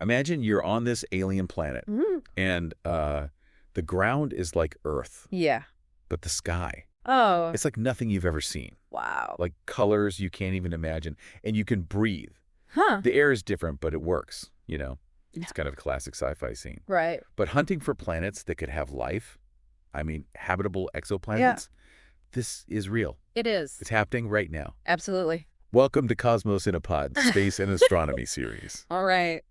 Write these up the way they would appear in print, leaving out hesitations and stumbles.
Imagine you're on this alien planet, and the ground is like Earth. Yeah. But the sky, Oh. it's like nothing you've ever seen. Wow. Like colors you can't even imagine. And you can breathe. Huh. The air is different, but it works, It's kind of a classic sci-fi scene. Right. But hunting for planets that could have life, I mean, habitable exoplanets, this is real. It is. It's happening right now. Absolutely. Welcome to Cosmos in a Pod, Space and Astronomy series. All right.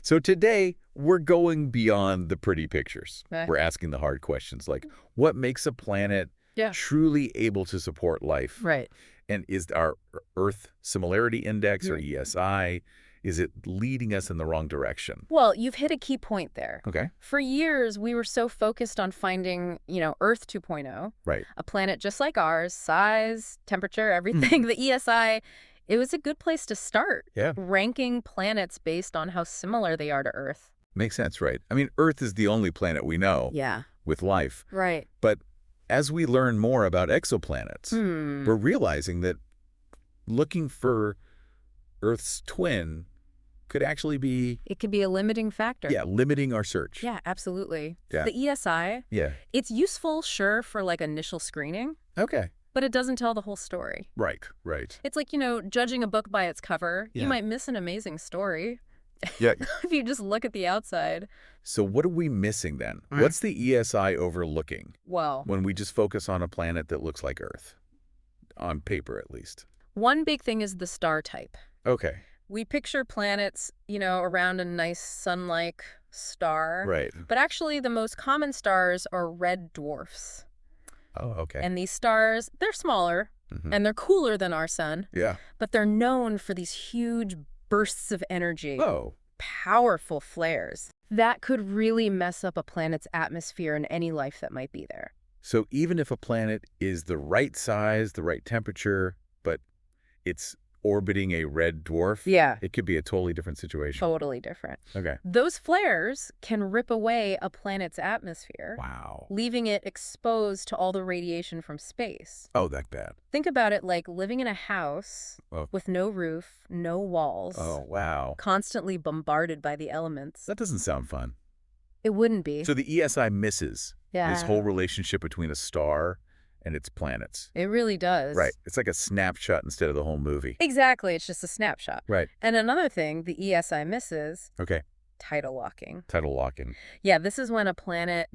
So today, we're going beyond the pretty pictures. Okay. We're asking the hard questions like, what makes a planet truly able to support life? Right. And is our Earth Similarity Index, or ESI, is it leading us in the wrong direction? Well, you've hit a key point there. Okay. For years, we were so focused on finding, Earth 2.0. Right. A planet just like ours, size, temperature, everything. The ESI, it was a good place to start. Yeah. Ranking planets based on how similar they are to Earth. Makes sense, right? I mean, Earth is the only planet we know with life. Right. But as we learn more about exoplanets, we're realizing that looking for Earth's twin could actually be... It could be a limiting factor. Yeah, limiting our search. Yeah, absolutely. Yeah. The ESI, it's useful, sure, for like initial screening. Okay. But it doesn't tell the whole story. Right, right. It's like, judging a book by its cover. Yeah. You might miss an amazing story. Yeah. If you just look at the outside. So what are we missing then? What's the ESI overlooking? Well, when we just focus on a planet that looks like Earth, on paper at least. One big thing is the star type. Okay. We picture planets, around a nice sun-like star. Right. But actually, the most common stars are red dwarfs. Oh, okay. And these stars, they're smaller, and they're cooler than our sun. Yeah. But they're known for these huge bursts of energy. Oh. Powerful flares. That could really mess up a planet's atmosphere and any life that might be there. So even if a planet is the right size, the right temperature, but it's orbiting a red dwarf, it could be a totally different situation. Totally different. Okay. Those flares can rip away a planet's atmosphere. Wow. Leaving it exposed to all the radiation from space. Oh, that bad. Think about it like living in a house with no roof, no walls. Oh, wow. Constantly bombarded by the elements. That doesn't sound fun. It wouldn't be. So the ESI misses this whole relationship between a star and its planets. It really does. Right. It's like a snapshot instead of the whole movie. Exactly. It's just a snapshot. Right. And another thing the ESI misses, tidal locking. Tidal locking. Yeah, this is when a planet,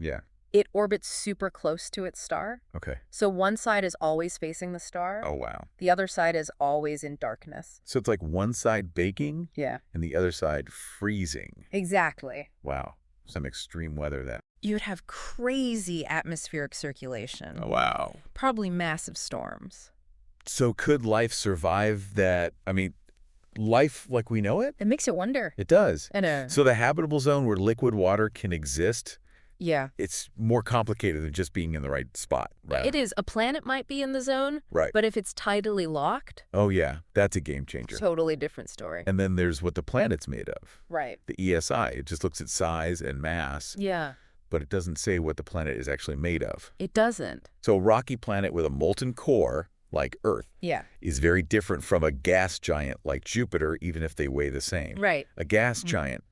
it orbits super close to its star. Okay. So one side is always facing the star. Oh, wow. The other side is always in darkness. So it's like one side baking and the other side freezing. Exactly. Wow. Some extreme weather then. You'd have crazy atmospheric circulation. Oh, wow. Probably massive storms. So could life survive that? I mean, life like we know it? It makes you wonder. It does. I know. So the habitable zone where liquid water can exist, it's more complicated than just being in the right spot. Right? It is. A planet might be in the zone, but if it's tidally locked... Oh, yeah. That's a game changer. Totally different story. And then there's what the planet's made of. Right. The ESI. It just looks at size and mass. Yeah. But it doesn't say what the planet is actually made of. It doesn't. So a rocky planet with a molten core, like Earth, is very different from a gas giant like Jupiter, even if they weigh the same. Right. A gas giant,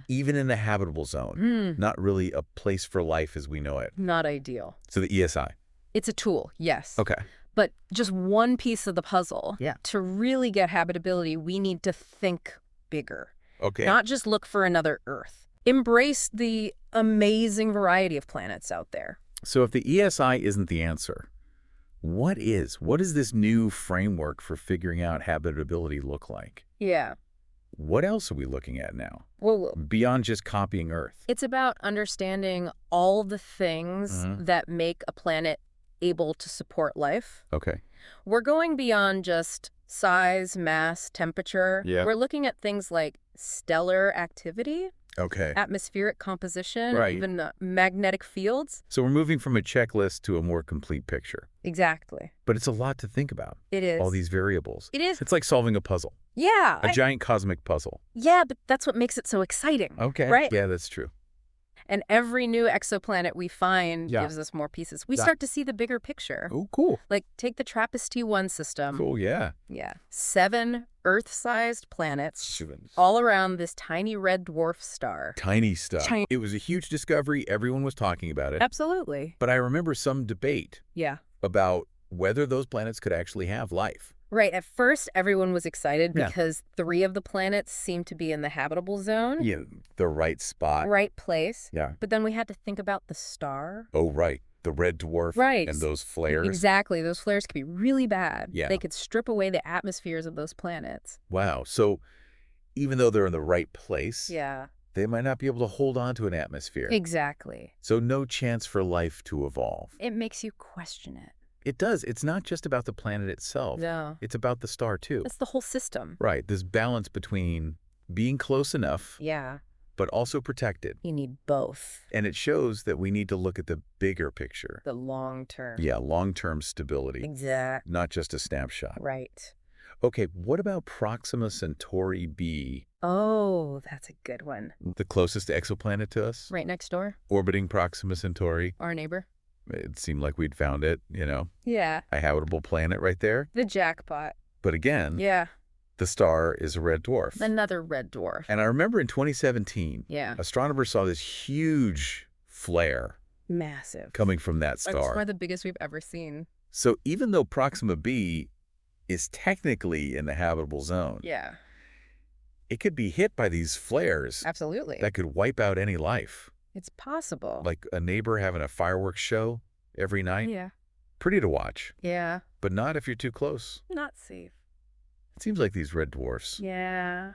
even in the habitable zone, not really a place for life as we know it. Not ideal. So the ESI. It's a tool, yes. Okay. But just one piece of the puzzle. To really get habitability, we need to think bigger. Okay. Not just look for another Earth. Embrace the amazing variety of planets out there. So if the ESI isn't the answer, what is? What does this new framework for figuring out habitability look like? Yeah. What else are we looking at now? Well, beyond just copying Earth. It's about understanding all the things that make a planet able to support life. Okay. We're going beyond just size, mass, temperature. Yeah. We're looking at things like stellar activity. Okay. Atmospheric composition, Right. even magnetic fields. So we're moving from a checklist to a more complete picture. Exactly. But it's a lot to think about. It is. All these variables. It is. It's like solving a puzzle. Yeah. A giant cosmic puzzle. Yeah, but that's what makes it so exciting. Okay. Right? Yeah, that's true. And every new exoplanet we find Yeah. gives us more pieces. We start to see the bigger picture. Oh, cool. Like, take the TRAPPIST-1 system. Cool, yeah. Yeah. 7 Earth-sized planets Heavens. all around this tiny red dwarf star. Tiny stuff. It was a huge discovery. Everyone was talking about it. Absolutely. But I remember some debate Yeah. about whether those planets could actually have life. Right. At first, everyone was excited Yeah. because 3 of the planets seemed to be in the habitable zone. Yeah, the right spot. Right place. Yeah. But then we had to think about the star. Oh, right. The red dwarf Right. and those flares. Exactly. Those flares could be really bad. Yeah. They could strip away the atmospheres of those planets. Wow. So even though they're in the right place, Yeah. they might not be able to hold on to an atmosphere. Exactly. So no chance for life to evolve. It makes you question it. It does. It's not just about the planet itself. No. It's about the star, too. That's the whole system. Right. This balance between being close enough, Yeah. but also protected. You need both. And it shows that we need to look at the bigger picture. The long term. Yeah, long-term stability, Exactly. not just a snapshot. Right. Okay, what about Proxima Centauri b, Oh, that's a good one. the closest exoplanet to us? Right next door. Orbiting Proxima Centauri. Our neighbor. It seemed like we'd found it, Yeah. a habitable planet right there. The jackpot. But again, Yeah. the star is a red dwarf. Another red dwarf. And I remember in 2017, Yeah. astronomers saw this huge flare Massive. coming from that It's star. one of the biggest we've ever seen. So even though Proxima b is technically in the habitable zone, Yeah. it could be hit by these flares Absolutely. that could wipe out any life. It's possible. Like a neighbor having a fireworks show every night. Yeah. Pretty to watch, Yeah. but not if you're too close. Not safe. It seems like these red dwarfs, Yeah.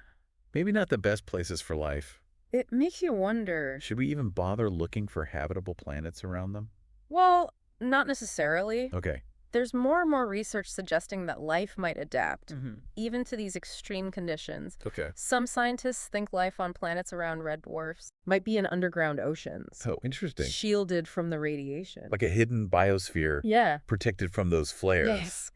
maybe not the best places for life. It makes you wonder. Should we even bother looking for habitable planets around them? Well, not necessarily. Okay. There's more and more research suggesting that life might adapt, even to these extreme conditions. Okay. Some scientists think life on planets around red dwarfs might be in underground oceans, Oh, interesting. shielded from the radiation. Like a hidden biosphere Yeah. protected from those flares. Yes.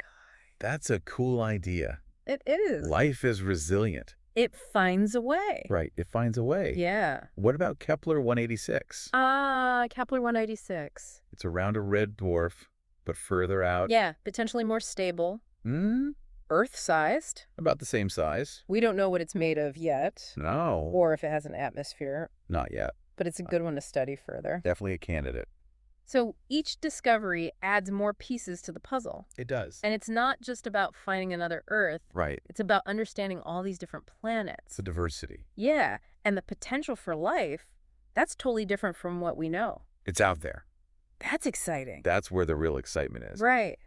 That's a cool idea. It is. Life is resilient. It finds a way. Right. It finds a way. Yeah. What about Kepler 186? Kepler 186. It's around a red dwarf, but further out. Yeah, potentially more stable. Hmm? Earth-sized. About the same size. We don't know what it's made of yet, No. or if it has an atmosphere, Not yet. but it's a good one to study further. Definitely a candidate. So each discovery adds more pieces to the puzzle. It does. And it's not just about finding another Earth. Right. It's about understanding all these different It's planets. the diversity. Yeah, and the potential for life, that's totally different from what we know. It's out there. That's exciting. That's where the real excitement is. Right.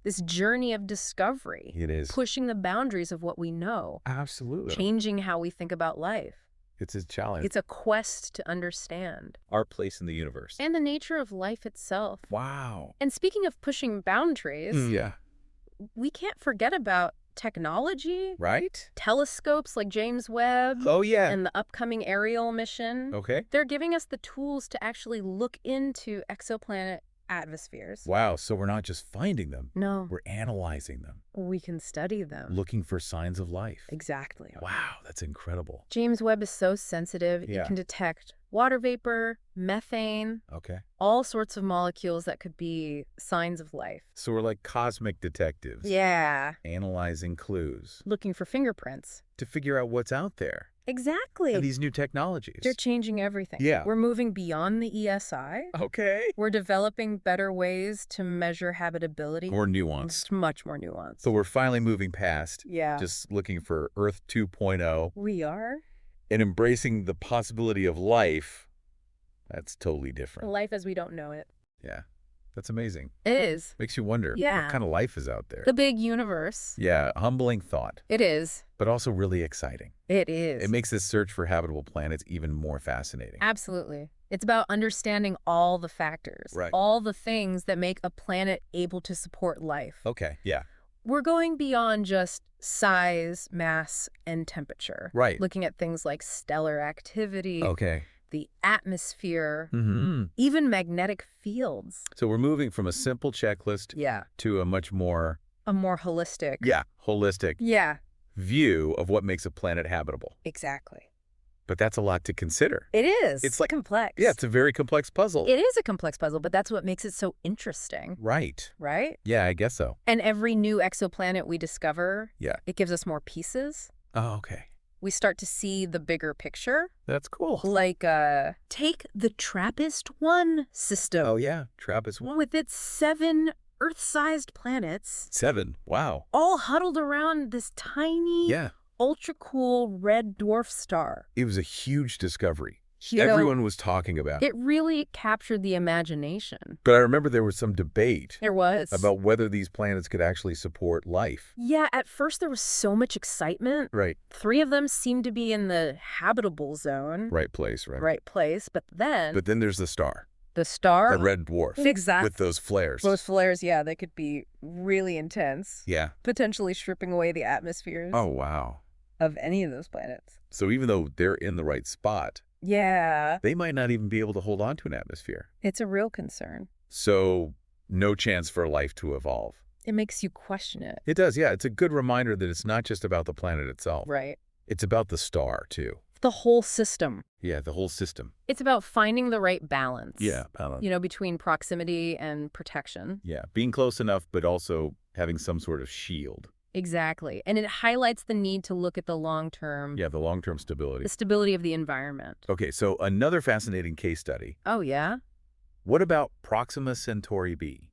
This journey of discovery. It is. Pushing the boundaries of what we know. Absolutely. Changing how we think about life. It's a challenge. It's a quest to understand. Our place in the universe. And the nature of life itself. Wow. And speaking of pushing boundaries, Yeah. we can't forget about technology. Right? Telescopes like James Webb Oh, yeah. and the upcoming Ariel mission. Okay. They're giving us the tools to actually look into exoplanet atmospheres. Wow. So we're not just finding them. No, We're analyzing them. we can study them. Looking for signs of life. Exactly. Wow. That's incredible. James Webb is so sensitive. Yeah. It can detect water vapor, methane, Okay. all sorts of molecules that could be signs of life. So we're like cosmic detectives. Yeah. Analyzing clues Looking for fingerprints. to figure out what's out there. Exactly. And these new technologies. They're changing everything. Yeah. We're moving beyond the ESI. Okay. We're developing better ways to measure habitability. More nuanced. It's much more nuanced. So we're finally moving past Yeah. just looking for Earth 2.0 We are. and embracing the possibility of life. That's totally different. Life as we don't know it. Yeah. That's amazing. It is. Makes you wonder Yeah. what kind of life is out there. The big universe. Yeah, humbling thought, It is. but also really exciting. It is. It makes this search for habitable planets even more fascinating. Absolutely. It's about understanding all the factors. Right. All the things that make a planet able to support life. Okay, yeah. We're going beyond just size, mass, and temperature. Right. Looking at things like stellar activity, Okay. the atmosphere, Mm-hmm. even magnetic fields. So we're moving from a simple checklist Yeah. to a much more, A more holistic. holistic Yeah, view of what makes a planet habitable. exactly. But that's a lot to consider. It is. It's like complex. Yeah, it's a very complex puzzle. It is a complex puzzle, but that's what makes it so interesting. Right. Right? Yeah, I guess so. And every new exoplanet we discover, Yeah. it gives us more pieces. Oh, okay. We start to see the bigger picture. That's cool. Like, take the TRAPPIST-1 system. Oh, yeah. TRAPPIST-1. With its 7 Earth-sized planets. 7. Wow. All huddled around this tiny, Yeah. ultra-cool red dwarf star. It was a huge discovery. You know, Everyone was talking about it. It really captured the imagination. But I remember there was some debate There was. about whether these planets could actually support life. Yeah, at first there was so much excitement. Right. 3 of them seemed to be in the habitable zone. Right place, right? Right place. But then there's the star. the star. The red dwarf. Exactly. With those flares. Those flares, yeah, they could be really intense. Yeah. Potentially stripping away the atmospheres Oh, wow. of any of those planets. So even though they're in the right spot, Yeah. they might not even be able to hold on to an atmosphere. It's a real concern. So no chance for life to evolve. It makes you question it. It does, yeah. It's a good reminder that it's not just about the planet itself. Right. It's about the star, too. The whole system. Yeah, the whole system. It's about finding the right balance. Yeah, balance. You know, between proximity and protection. Yeah, being close enough, but also having some sort of shield. Exactly. And it highlights the need to look at the long-term. Yeah, the long-term stability. The stability of the environment. Okay, so another fascinating case study. Oh, yeah? What about Proxima Centauri b?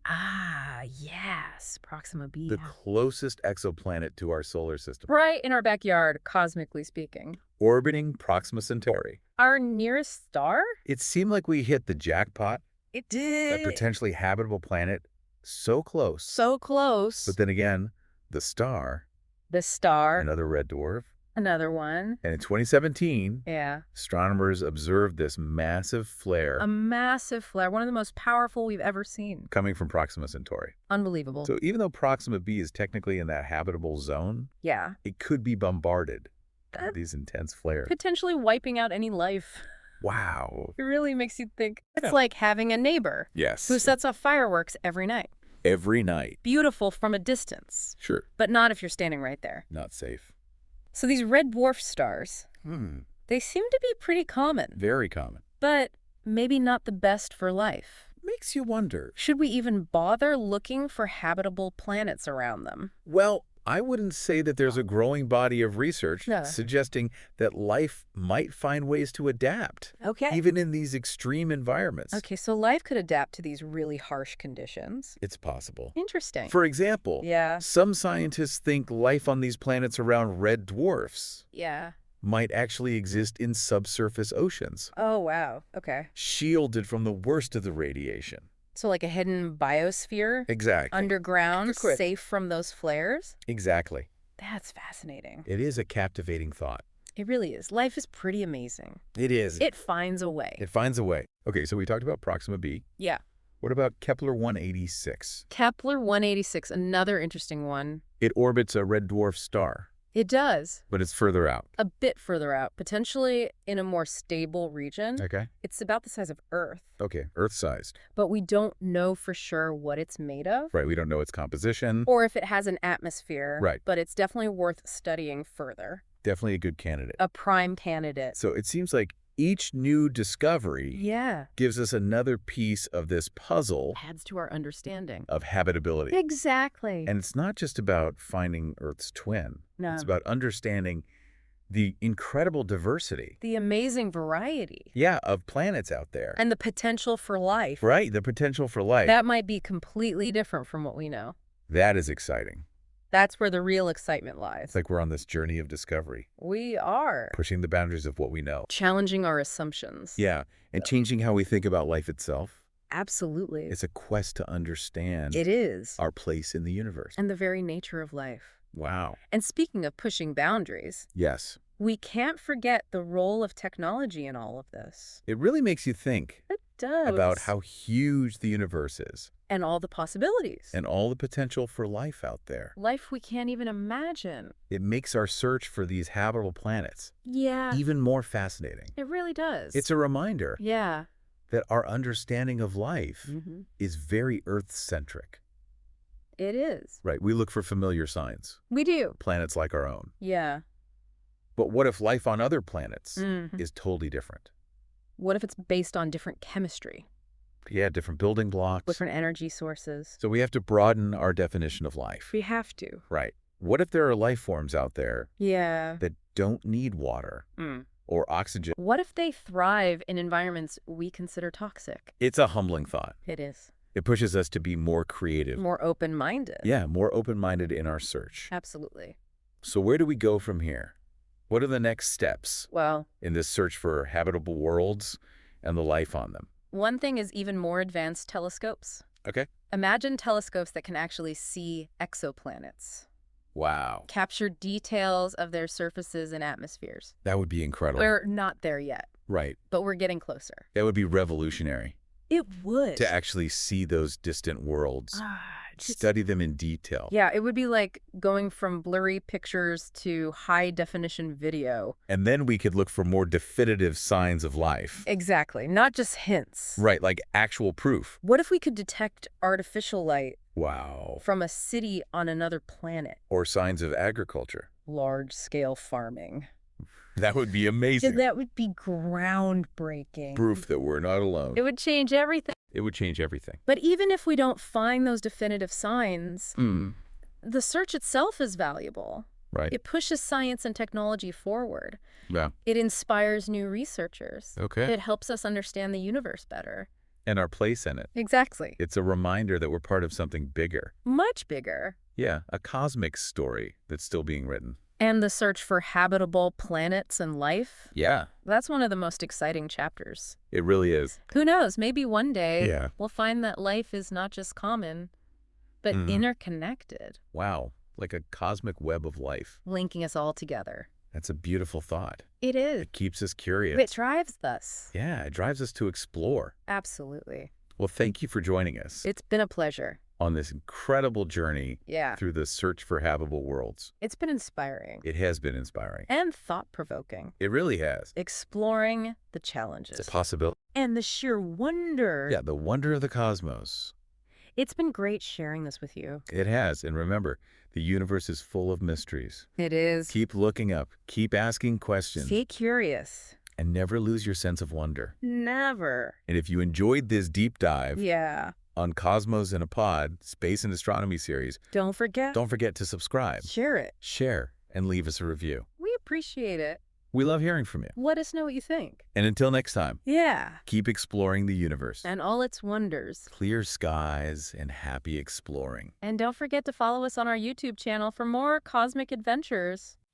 Ah, yes. Proxima b. The closest exoplanet to our solar system. Right in our backyard, cosmically speaking. Orbiting Proxima Centauri. Our nearest star? It seemed like we hit the jackpot. It did. A potentially habitable planet. So close. So close. But then again, the star. The star. Another red dwarf. Another one. And in 2017, yeah, astronomers observed this massive flare. A massive flare, one of the most powerful we've ever seen. Coming from Proxima Centauri. Unbelievable. So even though Proxima b is technically in that habitable zone, yeah, it could be bombarded with these intense flares. Potentially wiping out any life. Wow. It really makes you think. It's like having a neighbor. Yes. Who sets off fireworks every night. Every night. Beautiful from a distance. Sure. But not if you're standing right there. Not safe. So these red dwarf stars, they seem to be pretty common. Very common. But maybe not the best for life. Makes you wonder. Should we even bother looking for habitable planets around them? Well, I wouldn't say that there's a growing body of research No. suggesting that life might find ways to adapt. Okay. Even in these extreme environments. Okay, so life could adapt to these really harsh conditions. It's possible. Interesting. For example, Yeah. some scientists think life on these planets around red dwarfs Yeah. might actually exist in subsurface oceans, Oh, wow. Okay. shielded from the worst of the radiation. So like a hidden biosphere? Exactly. Underground, Quick. safe from those flares? Exactly. That's fascinating. It is a captivating thought. It really is. Life is pretty amazing. It is. It finds a way. It finds a way. Okay, so we talked about Proxima b. Yeah. What about Kepler 186? Kepler 186, another interesting one. It orbits a red dwarf star, It does. but it's further out. A bit further out, potentially in a more stable region. Okay. It's about the size of Earth, Okay, Earth-sized. but we don't know for sure what it's made of. Right, we don't know its composition. Or if it has an atmosphere. Right. But it's definitely worth studying further. Definitely a good candidate. A prime candidate. So it seems like each new discovery Yeah. gives us another piece of this puzzle Adds to our understanding. of habitability. Exactly. And it's not just about finding Earth's twin. No. It's about understanding the incredible diversity, The amazing variety. yeah, of planets out there. And the potential for life. Right, the potential for life. That might be completely different from what we know. That is exciting. That's where the real excitement lies. It's like we're on this journey of discovery, We are. pushing the boundaries of what we know. Challenging our assumptions. Yeah, and changing how we think about life itself. Absolutely. It's a quest to understand It is. our place in the universe. And the very nature of life. Wow. And speaking of pushing boundaries, Yes. we can't forget the role of technology in all of this. It really makes you think It does. about how huge the universe is And all the possibilities. and all the potential for life out there. Life we can't even imagine. It makes our search for these habitable planets Yeah. even more fascinating. It really does. It's a reminder Yeah. that our understanding of life Mm-hmm. is very Earth-centric. It is. Right, we look for familiar signs, We do. planets like our own. Yeah. But what if life on other planets Mhm. is totally different? What if it's based on different chemistry, Yeah, different building blocks. different energy sources? So we have to broaden our definition of life. We have to. Right. What if there are life forms out there Yeah. that don't need water or oxygen? What if they thrive in environments we consider toxic? It's a humbling thought. It is. It pushes us to be more creative. More open-minded. Yeah, more open-minded in our search. Absolutely. So where do we go from here? What are the next steps Well, in this search for habitable worlds and the life on them? one thing is even more advanced telescopes. Okay. Imagine telescopes that can actually see exoplanets, Wow. capture details of their surfaces and atmospheres. That would be incredible. We're not there yet, Right. but we're getting closer. That would be revolutionary It would. to actually see those distant worlds, Just- study them in detail. Yeah, it would be like going from blurry pictures to high-definition video. And then we could look for more definitive signs of life. Exactly, not just hints. Right, like actual proof. What if we could detect artificial light Wow. from a city on another planet? Or signs of agriculture. Large-scale farming. That would be amazing. That would be groundbreaking. Proof that we're not alone. It would change everything. It would change everything. But even if we don't find those definitive signs, the search itself is valuable. Right. It pushes science and technology forward. Yeah. It inspires new researchers. Okay. It helps us understand the universe better. And our place in it. Exactly. It's a reminder that we're part of something bigger. Much bigger. Yeah, a cosmic story that's still being written. And the search for habitable planets and life, Yeah. that's one of the most exciting chapters. It really is. Who knows, maybe one day Yeah. we'll find that life is not just common, but interconnected, Wow. Like a cosmic web of life. linking us all together. That's a beautiful thought. It is. It keeps us curious. It drives us. Yeah, it drives us to explore. Absolutely. Well, thank you for joining us It's been a pleasure. on this incredible journey Yeah. through the search for habitable worlds. It's been inspiring. It has been inspiring. And thought-provoking. It really has. Exploring the challenges. It's a possibility. And the sheer wonder. Yeah, the wonder of the cosmos. It's been great sharing this with you. It has. And remember, the universe is full of mysteries. It is. Keep looking up, keep asking questions, Stay curious. and never lose your sense of wonder. Never. And if you enjoyed this deep dive Yeah. on Cosmos in a Pod, Space and Astronomy series, Don't forget. don't forget to subscribe, Share it. share, and leave us a review. We appreciate it. We love hearing from you. Let us know what you think. And until next time, Yeah. keep exploring the universe. And all its wonders. Clear skies and happy exploring. And don't forget to follow us on our YouTube channel for more cosmic adventures.